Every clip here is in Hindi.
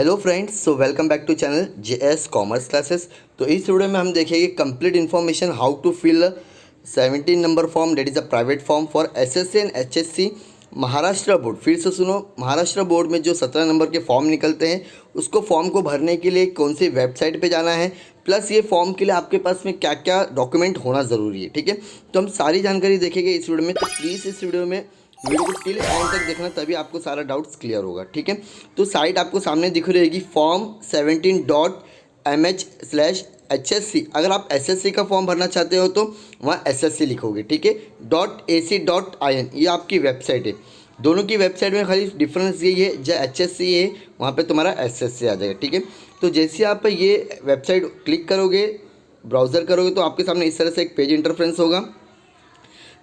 Hello friends, so welcome back to channel JS commerce classes. तो इस वीडियो में हम देखेंगे complete information how to fill 17 number form that is a private form for SSC and HSC Maharashtra board. फिर से सुनो, महाराष्ट्र बोर्ड में जो 17 नंबर के फॉर्म निकलते हैं उसको फॉर्म को भरने के लिए कौन सी वेबसाइट पे जाना है, प्लस ये फॉर्म के लिए आपके पास में क्या क्या डॉक्यूमेंट होना ज़रूरी है। ठीक है, तो हम सारी जानकारी देखेंगे इस वीडियो में। तो प्लीज़ इस वीडियो को टिल एंड तक देखना, तभी आपको सारा डाउट्स क्लियर होगा। ठीक है, तो साइट आपको सामने दिख रहेगी form17.mh/HSC। अगर आप एसएससी का फॉर्म भरना चाहते हो तो वहाँ एसएससी लिखोगे। ठीक है, .ac.in ये आपकी वेबसाइट है। दोनों की वेबसाइट में खाली डिफरेंस यही है, जो एचएससी है वहाँ पे तुम्हारा एसएससी आ जाएगा। ठीक है, तो जैसे आप ये वेबसाइट क्लिक करोगे, ब्राउज़र करोगे, तो आपके सामने इस तरह से एक पेज इंटरफेरेंस होगा।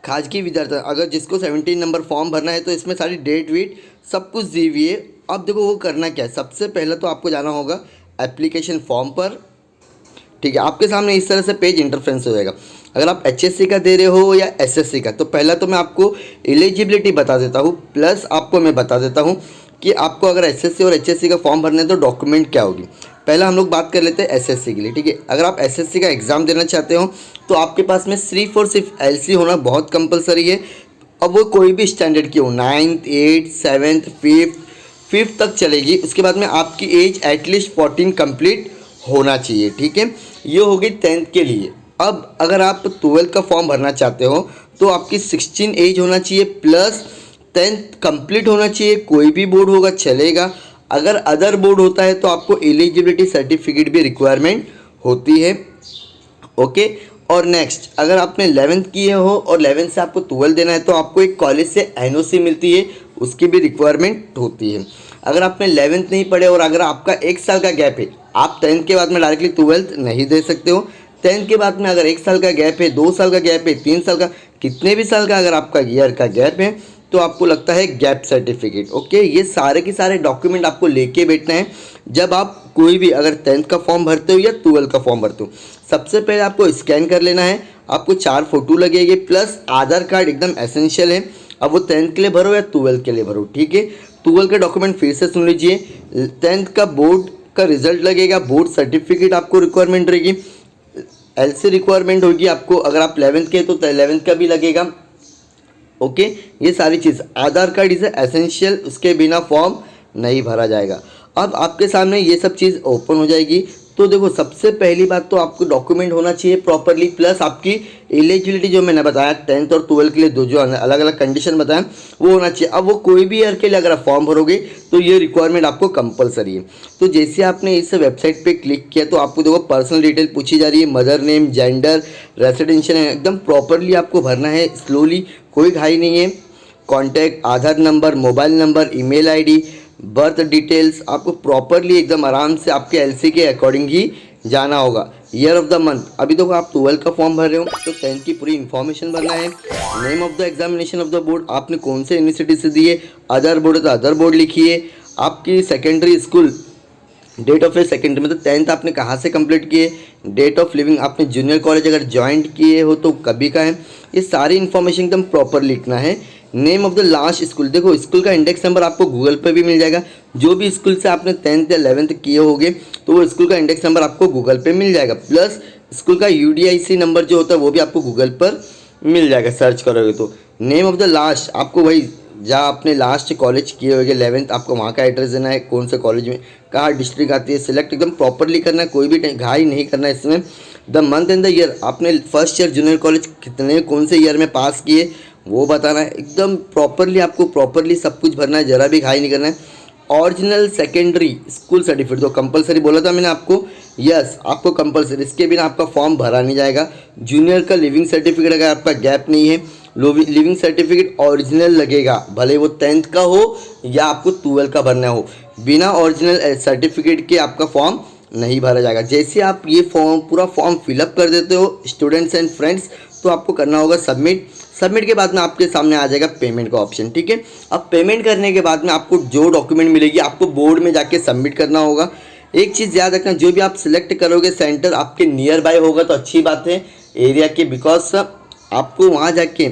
खाजगी विद्यार्थी अगर जिसको 17 नंबर फॉर्म भरना है तो इसमें सारी डेट वीट सब कुछ दी हुई है। अब देखो वो करना क्या है, सबसे पहले तो आपको जाना होगा एप्लीकेशन फॉर्म पर। ठीक है, आपके सामने इस तरह से पेज इंटरफेरेंस हो जाएगा। अगर आप एचएससी का दे रहे हो या एसएससी का, तो पहला तो मैं आपको एलिजिबिलिटी बता देता हूँ, प्लस आपको मैं बता देता हूँ कि आपको अगर एसएससी और एचएससी का फॉर्म भरना है तो डॉक्यूमेंट क्या होगी। पहला हम लोग बात कर लेते हैं एसएससी के लिए। ठीक है, अगर आप एसएससी का एग्ज़ाम देना चाहते हो तो आपके पास में सिर्फ और सिर्फ एलसी होना बहुत कंपलसरी है। अब वो कोई भी स्टैंडर्ड की हो, 9th 8th 7th 5th तक चलेगी। उसके बाद में आपकी एज एटलीस्ट 14 कंप्लीट होना चाहिए। ठीक है, ये होगी 10th के लिए। अब अगर आप 12th का फॉर्म भरना चाहते हो तो आपकी 16 एज होना चाहिए, प्लस 10th कंप्लीट होना चाहिए। कोई भी बोर्ड होगा चलेगा। अगर अदर बोर्ड होता है तो आपको एलिजिबिलिटी सर्टिफिकेट भी रिक्वायरमेंट होती है। ओके, और नेक्स्ट अगर आपने 11th किए हो और 11th से आपको 12 देना है तो आपको एक कॉलेज से एनओसी मिलती है, उसकी भी रिक्वायरमेंट होती है। अगर आपने 11th नहीं पढ़े और अगर आपका 1 साल का गैप है, आप 10th के बाद में डायरेक्टली 12th नहीं दे सकते हो। 10th के बाद में अगर 1 साल का गैप है, 2 साल का गैप है, 3 साल का, कितने भी साल का अगर आपका ईयर का गैप है तो आपको लगता है गैप सर्टिफिकेट। ओके, ये सारे के सारे डॉक्यूमेंट आपको लेके बैठना है जब आप कोई भी अगर 10th का फॉर्म भरते हो या 12th का फॉर्म भरते हो। सबसे पहले आपको स्कैन कर लेना है, आपको 4 फोटो लगेंगे, प्लस आधार कार्ड एकदम एसेंशियल है। अब वो 10th के लिए भरो या 12th के लिए भरो। ठीक है, 12th का डॉक्यूमेंट फिर से सुन लीजिए। 10th का बोर्ड का रिजल्ट लगेगा, बोर्ड सर्टिफिकेट आपको रिक्वायरमेंट रहेगी, एलसी रिक्वायरमेंट होगी आपको। अगर आप 11th के तो 11th का भी लगेगा। ओके, ये सारी चीज़, आधार कार्ड इज़ एसेंशियल, उसके बिना फॉर्म नहीं भरा जाएगा। अब आपके सामने ये सब चीज़ ओपन हो जाएगी। तो देखो, सबसे पहली बात तो आपको डॉक्यूमेंट होना चाहिए प्रॉपरली, प्लस आपकी एलिजिबिलिटी जो मैंने बताया 10th और 12th के लिए दो जो अलग अलग कंडीशन बताया वो होना चाहिए। अब वो कोई भी ईयर के लिए अगर आप फॉर्म भरोगे तो ये रिक्वायरमेंट आपको कंपलसरी है। तो जैसे आपने इस वेबसाइट पे क्लिक किया तो आपको देखो पर्सनल डिटेल पूछी जा रही है, मदर नेम, जेंडर, रेसिडेंशियल, एकदम प्रॉपरली आपको भरना है, स्लोली, कोई घाई नहीं है। Contact, Aadhaar number, mobile number, email ID, birth details, आपको प्रॉपरली एकदम आराम से आपके एलसी के अकॉर्डिंग ही जाना होगा। ईयर ऑफ द मंथ, अभी देखो आप 12th का फॉर्म भर रहे हो तो 10th की पूरी इन्फॉर्मेशन भरना है। Name of the examination of the board, आपने कौन से यूनिवर्सिटी से दिए, अदर बोर्ड है तो अदर बोर्ड लिखिए। आपकी secondary school, date of secondary मतलब 10th आपने कहाँ से कंप्लीट किए, डेट ऑफ लिविंग, आपने जूनियर कॉलेज अगर ज्वाइन किए हो तो कभी का है, ये सारी इन्फॉर्मेशन एकदम प्रॉपर लिखना है। Name of the last school, देखो स्कूल का इंडेक्स नंबर आपको गूगल पे भी मिल जाएगा। जो भी स्कूल से आपने 10th या 11th किए होंगे तो वो स्कूल का इंडेक्स नंबर आपको गूगल पे मिल जाएगा, प्लस स्कूल का यूडीआईसी नंबर जो होता है वो भी आपको गूगल पर मिल जाएगा, सर्च करोगे तो। नेम ऑफ द लास्ट, आपको वही जहाँ आपने लास्ट कॉलेज किए होंगे 11th, आपको वहाँ का एड्रेस देना है, कौन से कॉलेज में, कहाँ डिस्ट्रिक्ट आती है, सिलेक्ट एकदम प्रॉपरली करना है, कोई भी घाई नहीं करना है इसमें। The month and the year, आपने फर्स्ट ईयर जूनियर कॉलेज कितने कौन से ईयर में पास किए वो बताना है, एकदम प्रॉपरली आपको प्रॉपरली सब कुछ भरना है, ज़रा भी घाई नहीं करना है। ओरिजिनल सेकेंडरी स्कूल सर्टिफिकेट तो कंपलसरी बोला था मैंने आपको, यस आपको कंपलसरी, इसके बिना आपका फॉर्म भरा नहीं जाएगा। जूनियर का लिविंग सर्टिफिकेट, अगर आपका गैप नहीं है, लिविंग सर्टिफिकेट ओरिजिनल लगेगा, भले वो 10th का हो या आपको 12th का भरना हो, बिना ओरिजिनल सर्टिफिकेट के आपका फॉर्म नहीं भरा जाएगा। जैसे आप ये फॉर्म पूरा फॉर्म फिलअप कर देते हो स्टूडेंट्स एंड फ्रेंड्स, तो आपको करना होगा सबमिट। सबमिट के बाद में आपके सामने आ जाएगा पेमेंट का ऑप्शन। ठीक है, अब पेमेंट करने के बाद में आपको जो डॉक्यूमेंट मिलेगी आपको बोर्ड में जाके सबमिट करना होगा। एक चीज़ याद रखना, जो भी आप सिलेक्ट करोगे सेंटर आपके नियर बाय होगा तो अच्छी बात है एरिया के, बिकॉज आपको वहाँ जाके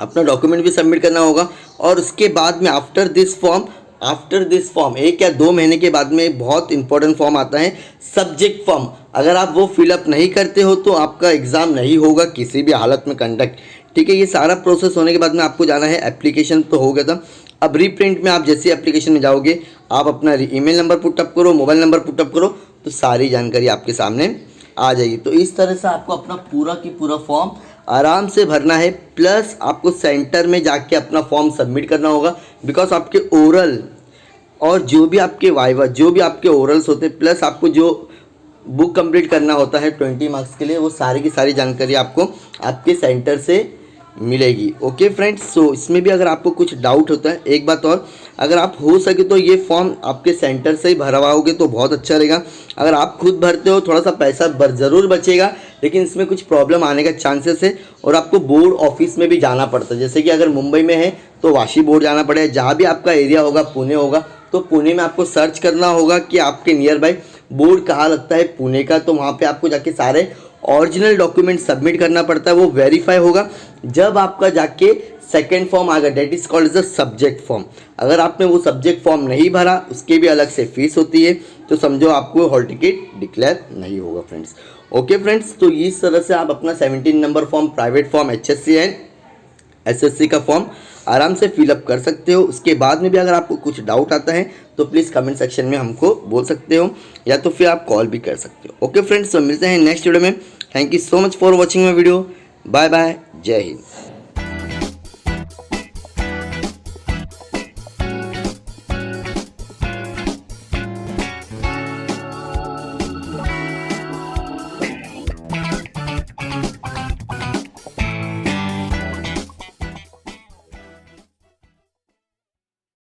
अपना डॉक्यूमेंट भी सबमिट करना होगा। और उसके बाद में after this form after this form 1 या 2 महीने के बाद में बहुत इंपॉर्टेंट फॉर्म आता है सब्जेक्ट फॉर्म। अगर आप वो फिलअप नहीं करते हो तो आपका एग्ज़ाम नहीं होगा किसी भी हालत में कंडक्ट। ठीक है, ये सारा प्रोसेस होने के बाद में आपको जाना है, एप्लीकेशन तो हो गया था। अब रीप्रिंट में आप जैसे एप्लीकेशन में जाओगे, आप अपना ईमेल नंबर पुटअप करो, मोबाइल नंबर पुटअप करो, तो सारी जानकारी आपके सामने आ जाएगी। तो इस तरह से आपको अपना पूरा की पूरा फॉर्म आराम से भरना है। प्लस आपको सेंटर में जाके अपना फॉर्म सबमिट करना होगा, बिकॉज आपके ओरल और जो भी आपके वाइवा, जो भी आपके ओरल्स होते हैं, प्लस आपको जो बुक कंप्लीट करना होता है 20 मार्क्स के लिए, वो सारी की सारी जानकारी आपको आपके सेंटर से मिलेगी। ओके फ्रेंड्स, सो इसमें भी अगर आपको कुछ डाउट होता है, एक बात और, अगर आप हो सके तो ये फॉर्म आपके सेंटर से ही भरवाओगे तो बहुत अच्छा रहेगा। अगर आप खुद भरते हो थोड़ा सा पैसा ज़रूर बचेगा, लेकिन इसमें कुछ प्रॉब्लम आने का चांसेस है और आपको बोर्ड ऑफिस में भी जाना पड़ता है। जैसे कि अगर मुंबई में है तो वाशी बोर्ड जाना पड़ेगा, जहाँ भी आपका एरिया होगा, पुणे होगा तो पुणे में आपको सर्च करना होगा कि आपके नियर बाई बोर्ड कहाँ लगता है पुणे का, तो वहाँ पे आपको जाके सारे ओरिजिनल डॉक्यूमेंट सबमिट करना पड़ता है, वो वेरीफाई होगा। जब आपका जाके सेकेंड फॉर्म आ गया, that is called as the subject form. अगर आपने वो सब्जेक्ट फॉर्म नहीं भरा, उसके भी अलग से फीस होती है, तो समझो आपको हॉल टिकट डिक्लेयर नहीं होगा फ्रेंड्स। ओके फ्रेंड्स, तो इस तरह से आप अपना 17 number form, private form, HSC and SSC का फॉर्म आराम से फिलअप कर सकते हो। उसके बाद में भी अगर आपको कुछ डाउट आता है तो प्लीज़ कमेंट सेक्शन में हमको बोल सकते हो, या तो फिर आप कॉल भी कर सकते हो। ओके फ्रेंड्स, तो मिलते हैं नेक्स्ट वीडियो में। Thank you so much for watching my video. Bye bye, जय हिंद।